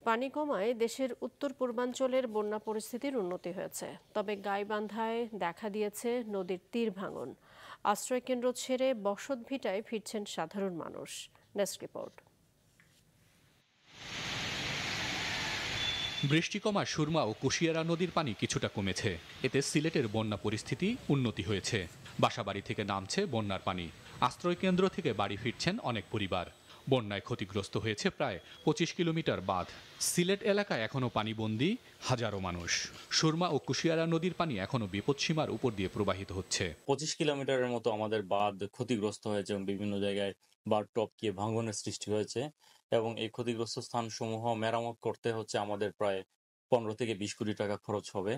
পানি কমায় দেশের উত্তর পূর্বাঞ্চলের বন্যা পরিস্থিতির উন্নতি হয়েছে, তবে গাইবান্ধায় দেখা দিয়েছে নদীর তীর ভাঙন। আশ্রয়কেন্দ্র ছেড়ে বসতভিটায় ফিরছেন সাধারণ মানুষ। Desk report. বৃষ্টি কমায় সুরমা ও কুশিয়ারা নদীর পানি কিছুটা কমেছে। এতে সিলেটের বন্যা পরিস্থিতি উন্নতি হয়েছে। বাসাবাড়ি থেকে নামছে বন্যার পানি। আশ্রয়কেন্দ্র থেকে বাড়ি ফিরছেন অনেক পরিবার। বন্যায় ক্ষতিগ্রস্ত হয়েছে প্রায় 25 কিলোমিটার বাঁধ। সিলেট এলাকায় এখনও পানিবন্দী হাজারো মানুষ। সুরমা ও কুশিয়ারা নদীর পানি এখনও বিপদসীমার উপর দিয়ে প্রবাহিত হচ্ছে। 25 কিলোমিটারের মতো আমাদের বাঁধ ক্ষতিগ্রস্ত হয়েছে এবং বিভিন্ন জায়গায় বাঁধ টপকে ভাঙনের সৃষ্টি হয়েছে এবং এই ক্ষতিগ্রস্ত স্থানসমূহ মেরামত করতে হচ্ছে আমাদের প্রায় 15 থেকে 20 কোটি টাকা খরচ হবে।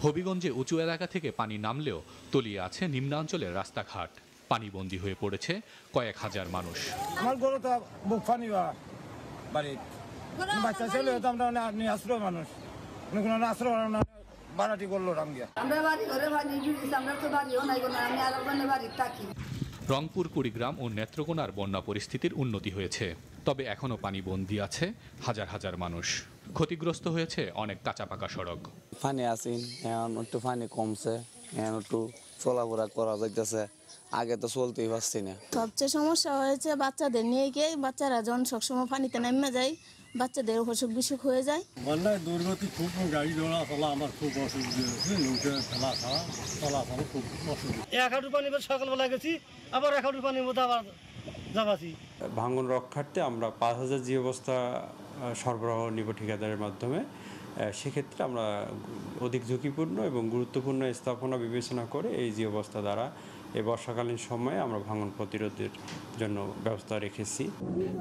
হবিগঞ্জে উঁচু এলাকা থেকে পানি নামলেও তলিয়ে আছে নিম্নাঞ্চলের রাস্তাঘাট। পানিবন্দী হয়ে পড়েছে কয়েক হাজার মানুষ। আমার গরু তো বুক পানি বাড়ি বাচ্চা ছেলে তো আমরা আশ্রয় মানুষ আশ্রয় বাড়াটি করলো রামগিয়া। আমরা বাড়ি ঘরে বাড়ি আমরা তো বাড়িও নাই, আমি আর বাড়ি থাকি। রংপুর, কুড়িগ্রাম ও নেত্রকোনার বন্যা পরিস্থিতির উন্নতি হয়েছে, তবে এখনও পানিবন্দী আছে হাজার হাজার মানুষ। ক্ষতিগ্রস্ত হয়েছে অনেক কাঁচা পাকা সড়ক। পানি আসেন এখন একটু পানি কমছে, এখন একটু চলাফেরা করা যাইতেছে, আগে তো চলতেই পারছি না। সবচেয়ে সমস্যা হয়েছে বাচ্চাদের নিয়ে গিয়ে, বাচ্চারা যখন সবসময় পানিতে নেমে যায়, বাচ্চাদের অসুখ বিসুখ হয়ে যায়। বন্যায় দুর্গতি খুব, গাড়ি ঘোড়া চলা আমার খুব অসুবিধা হয়েছে, নৌকা চলাচল খুব অসুবিধা। এক হাঁটু পানি সকালবেলা গেছি, আবার এক হাঁটু পানির মধ্যে আবার যাবাছি। ভাঙন রক্ষার্থে আমরা 5000 জি অবস্থা সরবরাহ নিব ঠিকাদারের মাধ্যমে। সেক্ষেত্রে আমরা অধিক ঝুঁকিপূর্ণ এবং গুরুত্বপূর্ণ স্থাপনা বিবেচনা করে এই জি অবস্থা দ্বারা এই বর্ষাকালীন সময়ে আমরা ভাঙন প্রতিরোধের জন্য ব্যবস্থা রেখেছি।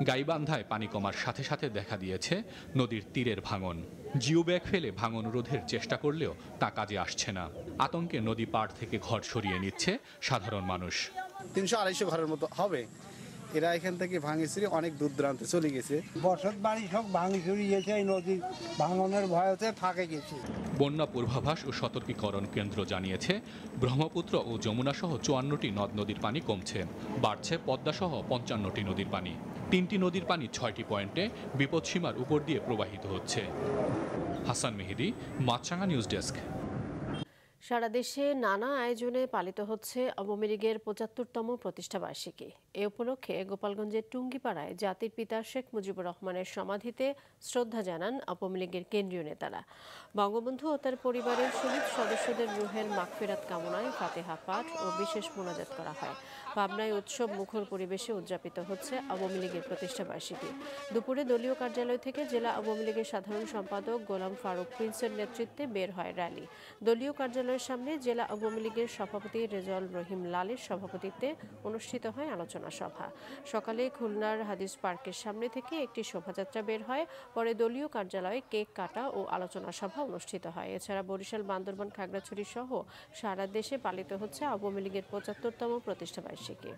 গাইবান্ধায় পানি কমার সাথে সাথে দেখা দিয়েছে নদীর তীরের ভাঙন। জিও ব্যাগ ফেলে ভাঙন রোধের চেষ্টা করলেও তা কাজে আসছে না। আতঙ্কে নদী পাড় থেকে ঘর সরিয়ে নিচ্ছে সাধারণ মানুষ। 300-250 ঘরের মতো হবে। এরা এখান থেকে ভাঙিয়ে অনেক দূর দূরান্তে চলে গেছে। বসত বাড়ি সব ভাঙি চুরিয়েছে, এই নদী ভাঙনের ভয়তে থাকে গেছে। বন্যা পূর্বাভাস ও সতর্কীকরণ কেন্দ্র জানিয়েছে, ব্রহ্মপুত্র ও যমুনা সহ 54টি নদ নদীর পানি কমছে। বাড়ছে পদ্মা সহ 55টি নদীর পানি। 3টি নদীর পানি 6টি পয়েন্টে বিপদসীমার উপর দিয়ে প্রবাহিত হচ্ছে। হাসান মেহেদি, মাছরাঙা নিউজ ডেস্ক। সারা দেশে নানা আয়োজনে পালিত হচ্ছে আওয়ামী লীগের 75তম প্রতিষ্ঠাবার্ষিকী। এ উপলক্ষে গোপালগঞ্জের টুঙ্গিপাড়ায় জাতির পিতা শেখ মুজিবুর রহমানের সমাধিতে শ্রদ্ধা জানান আওয়ামী লীগের কেন্দ্রীয় নেতারা। বঙ্গবন্ধু ও তার পরিবারের শহীদ সদস্যদের রুহের মাগফিরাত কামনায় ফাতিহা পাঠ ও বিশেষ মোনাজাত করা হয়। পাবনায় উৎসব মুখর পরিবেশে উদযাপিত হচ্ছে আওয়ামী লীগের প্রতিষ্ঠাবার্ষিকী। দুপুরে দলীয় কার্যালয় থেকে জেলা আওয়ামী লীগের সাধারণ সম্পাদক গোলাম ফারুক প্রিন্সের নেতৃত্বে বের হয় র্যালি। দলীয় কার্যালয়ের সামনে জেলা আওয়ামী লীগের সভাপতি রেজাউল রহিম লালের সভাপতিত্বে অনুষ্ঠিত হয় আলোচনা সভা। সকালে খুলনার হাদিস পার্কের সামনে থেকে একটি শোভাযাত্রা বের হয়। পরে দলীয় কার্যালয়ে কেক কাটা ও আলোচনা সভা অনুষ্ঠিত হয়। এছাড়া বরিশাল, বান্দরবান, খাগড়াছড়ি সহ সারা দেশে পালিত হচ্ছে আওয়ামী লীগের 75তম প্রতিষ্ঠাবার্ষিকী।